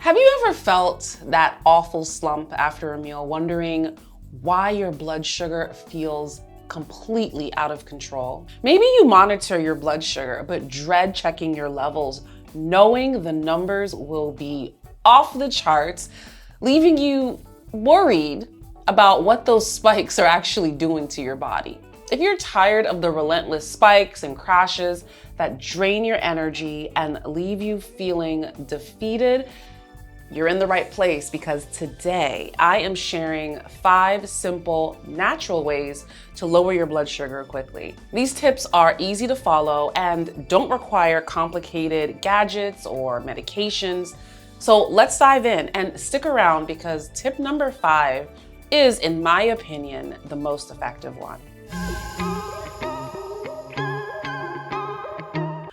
Have you ever felt that awful slump after a meal, wondering why your blood sugar feels completely out of control? Maybe you monitor your blood sugar, but dread checking your levels, knowing the numbers will be off the charts, leaving you worried about what those spikes are actually doing to your body. If you're tired of the relentless spikes and crashes that drain your energy and leave you feeling defeated, you're in the right place, because today I am sharing 5 simple, natural ways to lower your blood sugar quickly. These tips are easy to follow and don't require complicated gadgets or medications. So let's dive in and stick around, because tip number 5 is, in my opinion, the most effective one.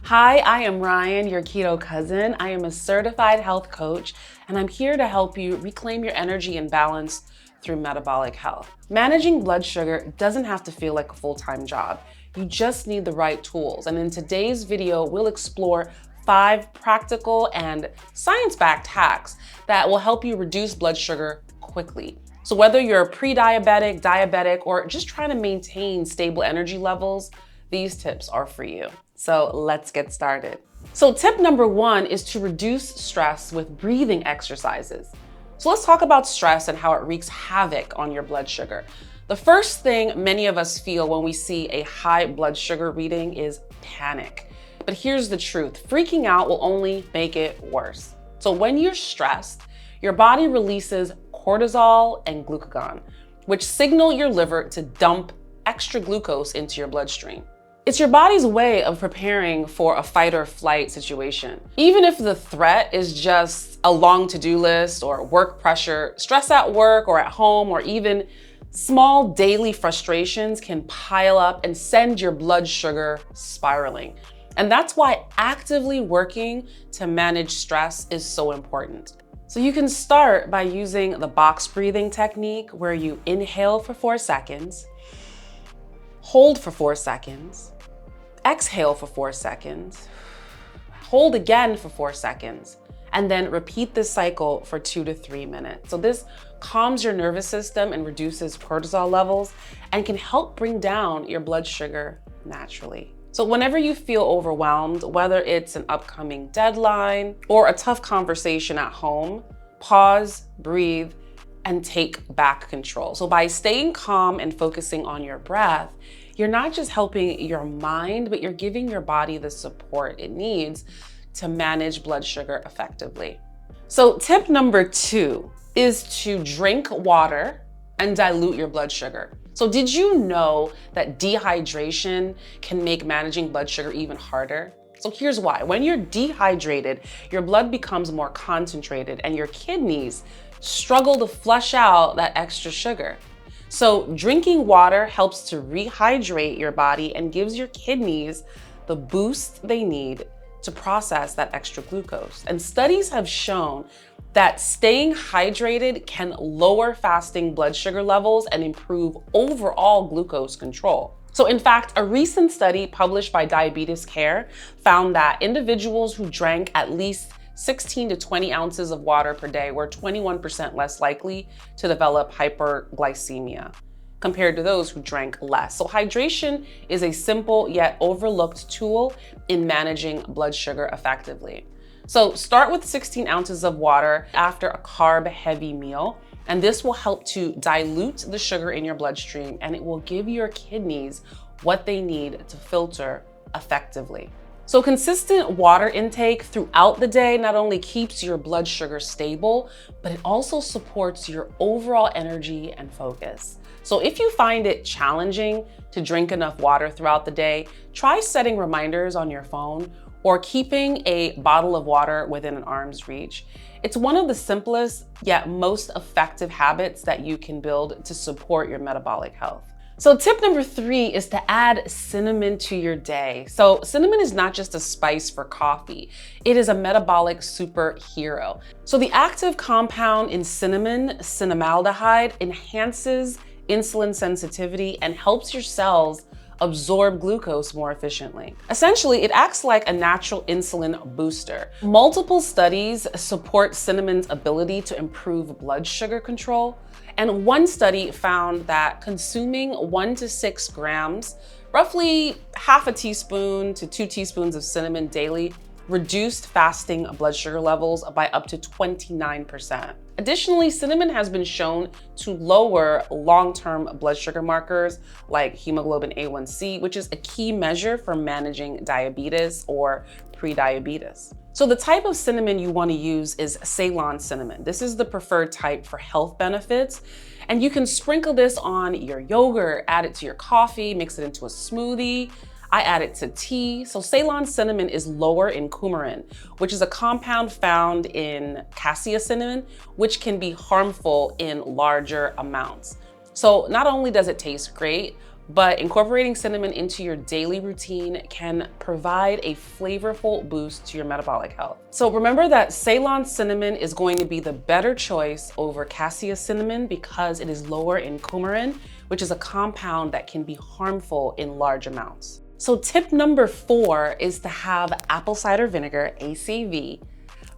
Hi, I am Ryan, your keto cousin. I am a certified health coach, and I'm here to help you reclaim your energy and balance through metabolic health. Managing blood sugar doesn't have to feel like a full-time job. You just need the right tools. And in today's video, we'll explore 5 practical and science-backed hacks that will help you reduce blood sugar quickly. So whether you're pre-diabetic, diabetic, or just trying to maintain stable energy levels, these tips are for you. So let's get started. So tip number 1 is to reduce stress with breathing exercises. So let's talk about stress and how it wreaks havoc on your blood sugar. The first thing many of us feel when we see a high blood sugar reading is panic. But here's the truth: freaking out will only make it worse. So when you're stressed, your body releases cortisol and glucagon, which signal your liver to dump extra glucose into your bloodstream. It's your body's way of preparing for a fight or flight situation. Even if the threat is just a long to-do list or work pressure, stress at work or at home, or even small daily frustrations can pile up and send your blood sugar spiraling. And that's why actively working to manage stress is so important. So you can start by using the box breathing technique, where you inhale for 4 seconds, hold for 4 seconds, exhale for 4 seconds, hold again for 4 seconds, and then repeat this cycle for 2 to 3 minutes. So this calms your nervous system and reduces cortisol levels and can help bring down your blood sugar naturally. So whenever you feel overwhelmed, whether it's an upcoming deadline or a tough conversation at home, pause, breathe, and take back control. So by staying calm and focusing on your breath, you're not just helping your mind, but you're giving your body the support it needs to manage blood sugar effectively. So tip number 2 is to drink water and dilute your blood sugar. So did you know that dehydration can make managing blood sugar even harder? So here's why. When you're dehydrated, your blood becomes more concentrated and your kidneys struggle to flush out that extra sugar. So drinking water helps to rehydrate your body and gives your kidneys the boost they need to process that extra glucose. And studies have shown that staying hydrated can lower fasting blood sugar levels and improve overall glucose control. So in fact, a recent study published by Diabetes Care found that individuals who drank at least 16 to 20 ounces of water per day were 21% less likely to develop hyperglycemia compared to those who drank less. So hydration is a simple yet overlooked tool in managing blood sugar effectively. So start with 16 ounces of water after a carb-heavy meal, and this will help to dilute the sugar in your bloodstream, and it will give your kidneys what they need to filter effectively. So consistent water intake throughout the day not only keeps your blood sugar stable, but it also supports your overall energy and focus. So if you find it challenging to drink enough water throughout the day, try setting reminders on your phone or keeping a bottle of water within an arm's reach. It's one of the simplest yet most effective habits that you can build to support your metabolic health. So tip number 3 is to add cinnamon to your day. So cinnamon is not just a spice for coffee, it is a metabolic superhero. So the active compound in cinnamon, cinnamaldehyde, enhances insulin sensitivity and helps your cells absorb glucose more efficiently. Essentially, it acts like a natural insulin booster. Multiple studies support cinnamon's ability to improve blood sugar control. And one study found that consuming 1 to 6 grams, roughly half a teaspoon to 2 teaspoons of cinnamon daily, reduced fasting blood sugar levels by up to 29%. Additionally, cinnamon has been shown to lower long-term blood sugar markers like hemoglobin A1C, which is a key measure for managing diabetes or prediabetes. So the type of cinnamon you want to use is Ceylon cinnamon. This is the preferred type for health benefits. And you can sprinkle this on your yogurt, add it to your coffee, mix it into a smoothie. I add it to tea. So Ceylon cinnamon is lower in coumarin, which is a compound found in cassia cinnamon, which can be harmful in larger amounts. So not only does it taste great, but incorporating cinnamon into your daily routine can provide a flavorful boost to your metabolic health. So remember that Ceylon cinnamon is going to be the better choice over cassia cinnamon because it is lower in coumarin, which is a compound that can be harmful in large amounts. So tip number 4 is to have apple cider vinegar, ACV,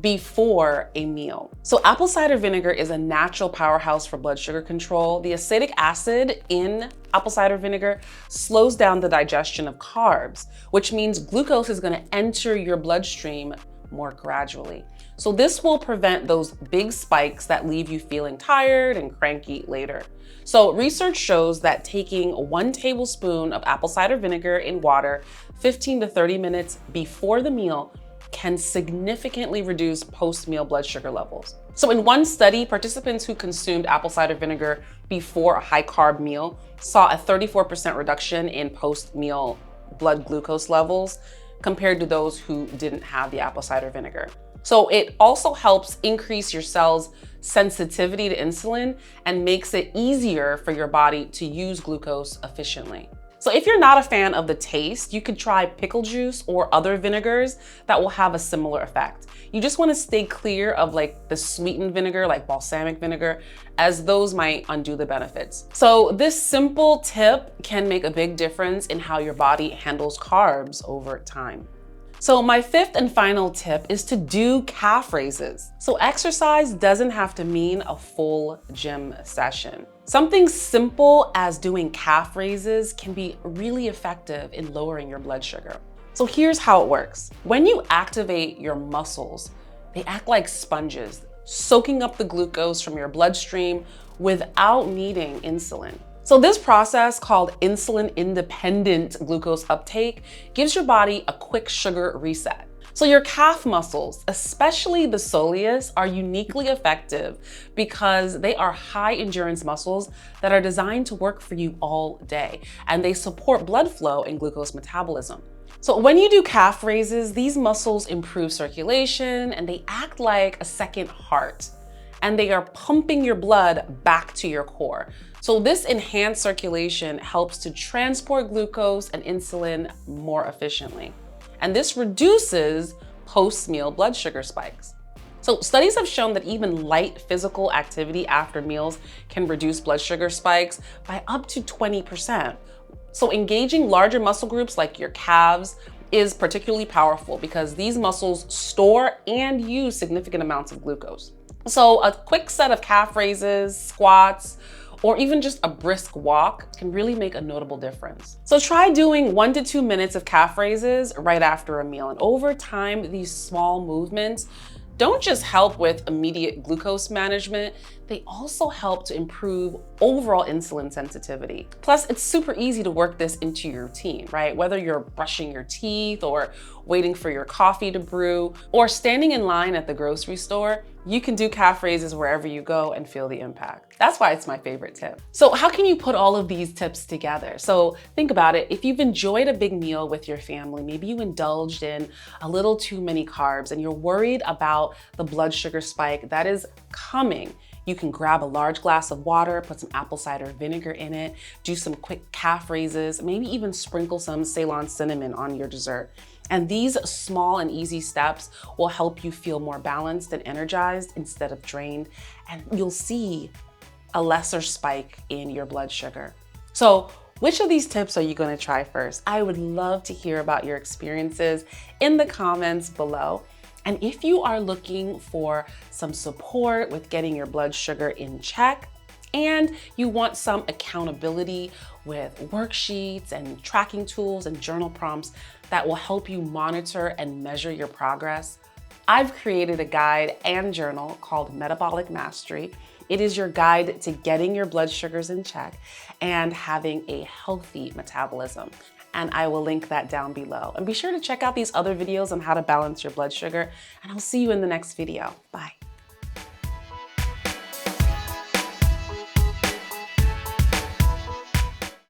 before a meal. So apple cider vinegar is a natural powerhouse for blood sugar control. The acetic acid in apple cider vinegar slows down the digestion of carbs, which means glucose is going to enter your bloodstream more gradually. So this will prevent those big spikes that leave you feeling tired and cranky later. So research shows that taking 1 tablespoon of apple cider vinegar in water 15 to 30 minutes before the meal can significantly reduce post-meal blood sugar levels. So in one study, participants who consumed apple cider vinegar before a high-carb meal saw a 34% reduction in post-meal blood glucose levels compared to those who didn't have the apple cider vinegar. So it also helps increase your cell's sensitivity to insulin and makes it easier for your body to use glucose efficiently. So if you're not a fan of the taste, you could try pickle juice or other vinegars that will have a similar effect. You just want to stay clear of like the sweetened vinegar, like balsamic vinegar, as those might undo the benefits. So this simple tip can make a big difference in how your body handles carbs over time. So my 5th and final tip is to do calf raises. So exercise doesn't have to mean a full gym session. Something simple as doing calf raises can be really effective in lowering your blood sugar. So here's how it works. When you activate your muscles, they act like sponges, soaking up the glucose from your bloodstream without needing insulin. So this process, called insulin-independent glucose uptake, gives your body a quick sugar reset. So your calf muscles, especially the soleus, are uniquely effective because they are high endurance muscles that are designed to work for you all day, and they support blood flow and glucose metabolism. So when you do calf raises, these muscles improve circulation and they act like a second heart, and they are pumping your blood back to your core. So this enhanced circulation helps to transport glucose and insulin more efficiently. And this reduces post-meal blood sugar spikes. So studies have shown that even light physical activity after meals can reduce blood sugar spikes by up to 20%. So engaging larger muscle groups like your calves is particularly powerful because these muscles store and use significant amounts of glucose. So a quick set of calf raises, squats, or even just a brisk walk can really make a notable difference. So try doing 1 to 2 minutes of calf raises right after a meal. And over time, these small movements don't just help with immediate glucose management, they also help to improve overall insulin sensitivity. Plus, it's super easy to work this into your routine, right? Whether you're brushing your teeth or waiting for your coffee to brew or standing in line at the grocery store, you can do calf raises wherever you go and feel the impact. That's why it's my favorite tip. So how can you put all of these tips together? So think about it. If you've enjoyed a big meal with your family, maybe you indulged in a little too many carbs and you're worried about the blood sugar spike that is coming, you can grab a large glass of water, put some apple cider vinegar in it, do some quick calf raises, maybe even sprinkle some Ceylon cinnamon on your dessert. And these small and easy steps will help you feel more balanced and energized instead of drained. And you'll see a lesser spike in your blood sugar. So Which of these tips are you going to try first? I would love to hear about your experiences in the comments below. And if you are looking for some support with getting your blood sugar in check, and you want some accountability with worksheets and tracking tools and journal prompts that will help you monitor and measure your progress, I've created a guide and journal called Metabolic Mastery. It is your guide to getting your blood sugars in check and having a healthy metabolism. And I will link that down below. And be sure to check out these other videos on how to balance your blood sugar, and I'll see you in the next video. Bye.